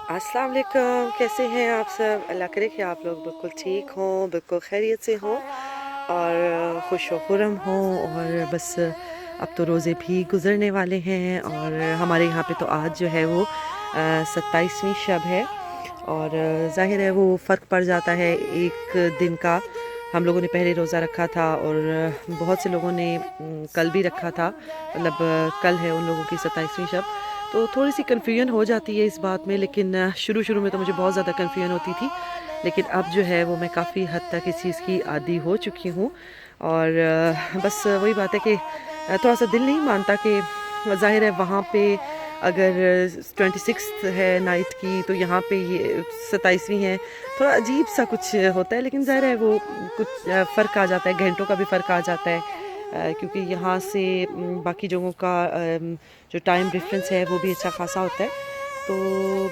अस्सलाम वालेकुम, कैसे हैं आप सब? अल्लाह करे कि आप लोग बिल्कुल ठीक हों, बिल्कुल खैरियत से हों और खुश व खुर्रम हों। और बस अब तो रोज़े भी गुज़रने वाले हैं और हमारे यहाँ पे तो आज जो है वो 27वीं शब है और ज़ाहिर है वो फ़र्क पड़ जाता है एक दिन का। हम लोगों ने पहले रोज़ा रखा था और बहुत से लोगों ने कल भी रखा था, मतलब कल है उन लोगों की 27वीं शब। तो थोड़ी सी कन्फ्यूजन हो जाती है इस बात में, लेकिन शुरू में तो मुझे बहुत ज़्यादा कन्फ्यूजन होती थी, लेकिन अब जो है वो मैं काफ़ी हद तक इस चीज़ की आदी हो चुकी हूँ। और बस वही बात है कि थोड़ा सा दिल नहीं मानता कि ज़ाहिर है वहाँ पे अगर 26 है नाइट की तो यहाँ पे ये 27वीं है, थोड़ा अजीब सा कुछ होता है। लेकिन ज़ाहिर है वो कुछ फ़र्क आ जाता है, घंटों का भी फ़र्क आ जाता है, क्योंकि यहाँ से बाकी जगहों का जो टाइम डिफरेंस है वो भी अच्छा खासा होता है। तो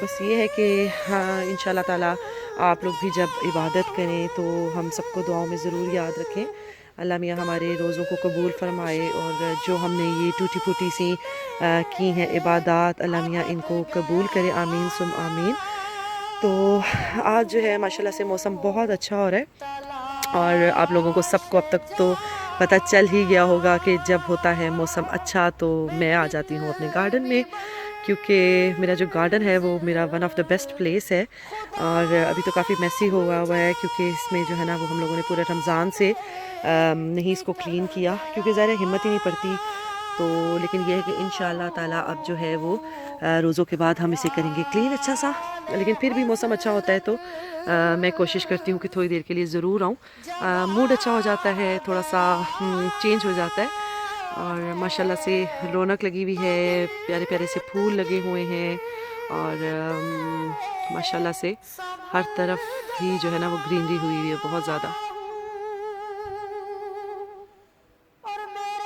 बस ये है कि हाँ, इंशाल्लाह ताला आप लोग भी जब इबादत करें तो हम सबको दुआओं में ज़रूर याद रखें। अल्लाह मियाँ हमारे रोज़ों को कबूल फ़रमाए और जो हमने ये टूटी फूटी सी की हैं इबादत, अल्लाह मियाँ इनको कबूल करे, आमीन सुम आमीन। तो आज जो है माशाल्लाह से मौसम बहुत अच्छा हो रहा है और आप लोगों को सबको अब तक तो पता चल ही गया होगा कि जब होता है मौसम अच्छा तो मैं आ जाती हूँ अपने गार्डन में, क्योंकि मेरा जो गार्डन है वो मेरा one of the best place है। और अभी तो काफ़ी मैसी हुआ है क्योंकि इसमें जो है ना वो हम लोगों ने पूरे रमज़ान से नहीं इसको क्लीन किया, क्योंकि ज़रा हिम्मत ही नहीं पड़ती। तो लेकिन ये है कि इंशाल्लाह ताला अब जो है वो रोज़ों के बाद हम इसे करेंगे क्लीन अच्छा सा। लेकिन फिर भी मौसम अच्छा होता है तो मैं कोशिश करती हूँ कि थोड़ी देर के लिए ज़रूर आऊँ। मूड अच्छा हो जाता है, थोड़ा सा चेंज हो जाता है और माशाल्लाह से रौनक लगी हुई है, प्यारे प्यारे से फूल लगे हुए हैं और माशाल्लाह से हर तरफ ही जो है ना वो ग्रीनरी हुई हुई है बहुत ज़्यादा।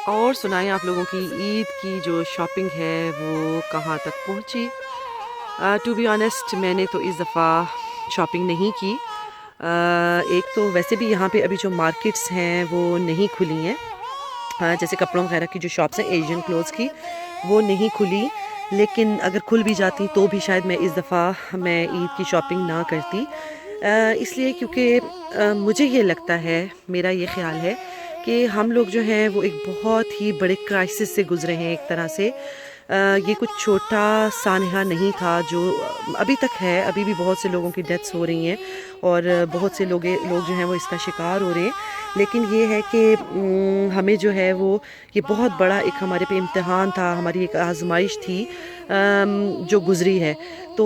और सुनाएं आप लोगों की ईद की जो शॉपिंग है वो कहाँ तक पहुँची? टू बी ऑनेस्ट मैंने तो इस दफ़ा शॉपिंग नहीं की। एक तो वैसे भी यहाँ पे अभी जो मार्केट्स हैं वो नहीं खुली हैं, जैसे कपड़ों वगैरह की जो शॉप्स हैं एशियन क्लोथ्स की वो नहीं खुली। लेकिन अगर खुल भी जाती तो भी शायद मैं इस दफ़ा मैं ईद की शॉपिंग ना करती, इसलिए क्योंकि मुझे ये लगता है, मेरा ये ख़्याल है कि हम लोग जो हैं वो एक बहुत ही बड़े क्राइसिस से गुज़रे हैं एक तरह से। ये कुछ छोटा सानहा नहीं था जो अभी तक है, अभी भी बहुत से लोगों की डेथ्स हो रही हैं और बहुत से लोग जो हैं वो इसका शिकार हो रहे हैं। लेकिन ये है कि हमें जो है वो ये बहुत बड़ा एक हमारे पे इम्तिहान था, हमारी एक आजमाइश थी जो गुज़री है। तो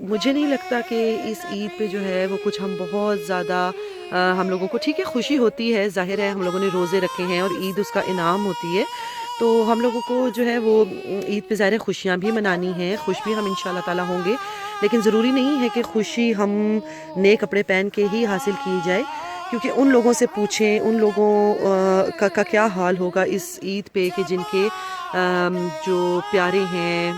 मुझे नहीं लगता कि इस ईद पे जो है वो कुछ हम बहुत ज़्यादा हम लोगों को, ठीक है खुशी होती है, ज़ाहिर है हम लोगों ने रोज़े रखे हैं और ईद उसका इनाम होती है, तो हम लोगों को जो है वो ईद पे ज़ाहिर खुशियाँ भी मनानी हैं, खुश भी हम इंशाल्लाह ताला होंगे। लेकिन ज़रूरी नहीं है कि खुशी हम नए कपड़े पहन के ही हासिल की जाए, क्योंकि उन लोगों से पूछें, उन लोगों का क्या हाल होगा इस ईद पे कि जिनके जो प्यारे हैं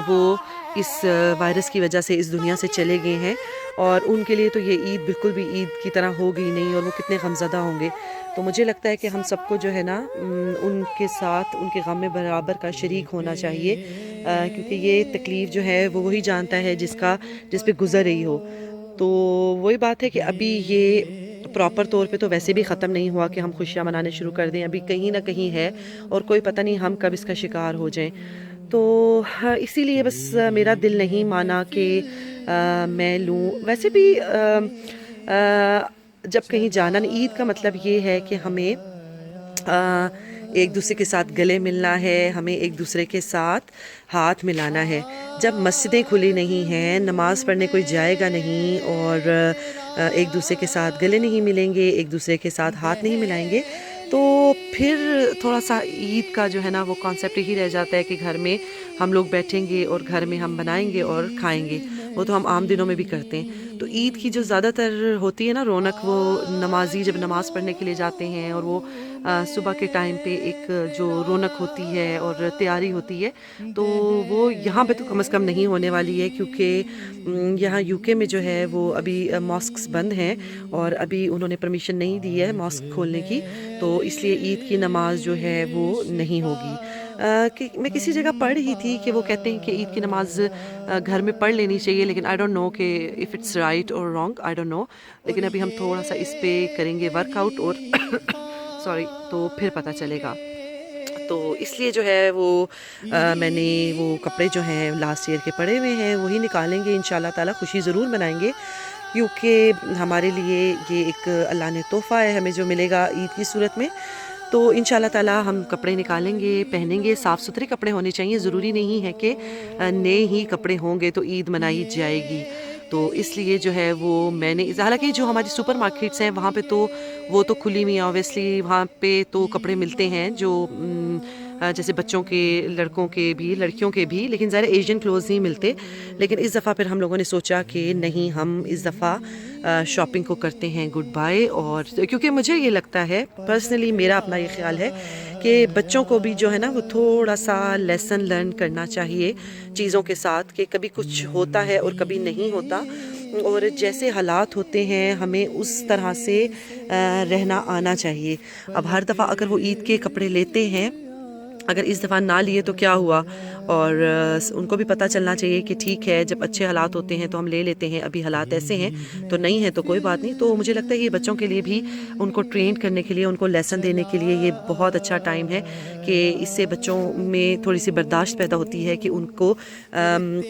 वो इस वायरस की वजह से इस दुनिया से चले गए हैं और उनके लिए तो ये ईद बिल्कुल भी ईद की तरह होगी नहीं और वो कितने गमज़दा होंगे। तो मुझे लगता है कि हम सबको जो है ना उनके साथ उनके गम में बराबर का शरीक होना चाहिए, क्योंकि ये तकलीफ़ जो है वो वही जानता है जिस पे गुज़र रही हो। तो वही बात है कि अभी ये प्रॉपर तौर पे तो वैसे भी ख़त्म नहीं हुआ कि हम खुशियाँ मनाने शुरू कर दें, अभी कहीं न कहीं है और कोई पता नहीं हम कब इसका शिकार हो जाएँ। तो हाँ, इसीलिए बस मेरा दिल नहीं माना कि मैं लूँ। वैसे भी जब कहीं जाना नहीं, ईद का मतलब ये है कि हमें एक दूसरे के साथ गले मिलना है, हमें एक दूसरे के साथ हाथ मिलाना है। जब मस्जिदें खुली नहीं हैं, नमाज़ पढ़ने कोई जाएगा नहीं और एक दूसरे के साथ गले नहीं मिलेंगे, एक दूसरे के साथ हाथ नहीं मिलाएंगे, तो फिर थोड़ा सा ईद का जो है ना वो कॉन्सेप्ट ही रह जाता है कि घर में हम लोग बैठेंगे और घर में हम बनाएंगे और खाएंगे। वो तो हम आम दिनों में भी करते हैं। तो ईद की जो ज़्यादातर होती है ना रौनक, वो नमाजी जब नमाज़ पढ़ने के लिए जाते हैं और वो सुबह के टाइम पे एक जो रौनक होती है और तैयारी होती है, तो वो यहाँ पे तो कम से कम नहीं होने वाली है, क्योंकि यहाँ यूके में जो है वो अभी मॉस्क्स बंद हैं और अभी उन्होंने परमिशन नहीं दी है मॉस्क खोलने की, तो इसलिए ईद की नमाज जो है वो नहीं होगी। کہ میں کسی جگہ پڑھ رہی تھی کہ وہ کہتے ہیں کہ عید کی نماز گھر میں پڑھ لینی چاہیے، لیکن آئی ڈونٹ نو کہ اف اٹس رائٹ اور رانگ، آئی ڈونٹ نو. لیکن ابھی ہم تھوڑا سا اس پہ کریں گے ورک آؤٹ اور سوری، تو پھر پتہ چلے گا. تو اس لیے جو ہے وہ میں نے وہ کپڑے جو ہیں لاسٹ ایئر کے پڑے ہوئے ہیں وہی نکالیں گے انشاءاللہ تعالی. خوشی ضرور منائیں گے کیونکہ ہمارے لیے یہ ایک اللہ نے تحفہ ہے ہمیں جو ملے گا عید کی صورت میں. تو انشاءاللہ تعالی ہم کپڑے نکالیں گے، پہنیں گے. صاف ستھرے کپڑے ہونے چاہیے، ضروری نہیں ہے کہ نئے ہی کپڑے ہوں گے تو عید منائی جائے گی. تو اس لیے جو ہے وہ میں نے، حالانکہ جو ہماری سپر مارکیٹس ہیں وہاں پہ تو وہ تو کھلی ہوئی ہیں اوبیسلی، وہاں پہ تو کپڑے ملتے ہیں جو جیسے بچوں کے، لڑکوں کے بھی، لڑکیوں کے بھی، لیکن ظاہر ایشین کلوتھز نہیں ملتے. لیکن اس دفعہ پھر ہم لوگوں نے سوچا کہ نہیں، ہم اس دفعہ شاپنگ کو کرتے ہیں گڈ بائے. اور کیونکہ مجھے یہ لگتا ہے پرسنلی، میرا اپنا یہ خیال ہے کہ بچوں کو بھی جو ہے نا وہ تھوڑا سا لیسن لرن کرنا چاہیے چیزوں کے ساتھ، کہ کبھی کچھ ہوتا ہے اور کبھی نہیں ہوتا، اور جیسے حالات ہوتے ہیں ہمیں اس طرح سے رہنا آنا چاہیے. اب ہر دفعہ اگر وہ عید کے کپڑے لیتے ہیں، اگر اس دفعہ نہ لیے تو کیا ہوا؟ اور ان کو بھی پتہ چلنا چاہیے کہ ٹھیک ہے، جب اچھے حالات ہوتے ہیں تو ہم لے لیتے ہیں، ابھی حالات ایسے ہیں تو نہیں ہے تو کوئی بات نہیں. تو مجھے لگتا ہے یہ بچوں کے لیے بھی، ان کو ٹرین کرنے کے لیے، ان کو لیسن دینے کے لیے یہ بہت اچھا ٹائم ہے کہ اس سے بچوں میں تھوڑی سی برداشت پیدا ہوتی ہے کہ ان کو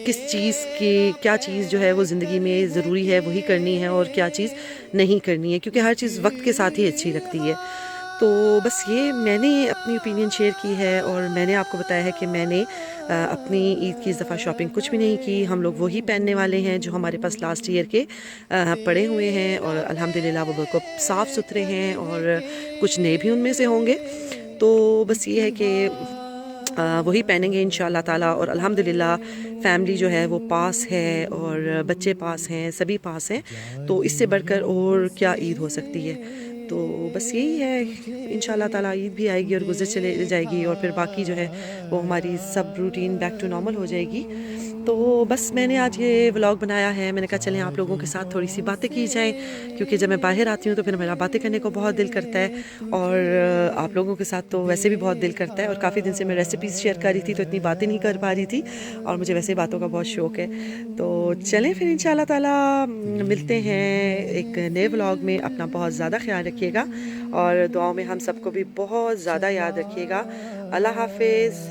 کس چیز کی، کیا چیز جو ہے وہ زندگی میں ضروری ہے وہی کرنی ہے اور کیا چیز نہیں کرنی ہے، کیونکہ ہر چیز وقت کے ساتھ ہی اچھی لگتی ہے. تو بس یہ میں نے اپنی اوپینین شیئر کی ہے، اور میں نے آپ کو بتایا ہے کہ میں نے اپنی عید کی اس دفعہ شاپنگ کچھ بھی نہیں کی. ہم لوگ وہی پہننے والے ہیں جو ہمارے پاس لاسٹ ایئر کے پڑے ہوئے ہیں، اور الحمدللہ وہ بالکل صاف ستھرے ہیں، اور کچھ نئے بھی ان میں سے ہوں گے. تو بس یہ ہے کہ وہی پہنیں گے انشاءاللہ تعالی. اور الحمدللہ فیملی جو ہے وہ پاس ہے، اور بچے پاس ہیں، سبھی پاس ہیں، تو اس سے بڑھ کر اور کیا عید ہو سکتی ہے. تو بس یہی ہے، انشاءاللہ تعالی عید بھی آئے گی اور گزر چلے جائے گی، اور پھر باقی جو ہے وہ ہماری سب روٹین بیک ٹو نارمل ہو جائے گی. تو بس میں نے آج یہ ولاگ بنایا ہے، میں نے کہا چلیں آپ لوگوں کے ساتھ تھوڑی سی باتیں کی جائیں، کیونکہ جب میں باہر آتی ہوں تو پھر میرا باتیں کرنے کو بہت دل کرتا ہے، اور آپ لوگوں کے ساتھ تو ویسے بھی بہت دل کرتا ہے. اور کافی دن سے میں ریسیپیز شیئر کر رہی تھی تو اتنی باتیں نہیں کر پا رہی تھی، اور مجھے ویسے باتوں کا بہت شوق ہے. تو چلیں پھر انشاءاللہ تعالی ملتے ہیں ایک نئے ولاگ میں. اپنا بہت زیادہ خیال رکھیے گا، اور دعاؤں میں ہم سب کو بھی بہت زیادہ یاد رکھیے گا. اللہ حافظ.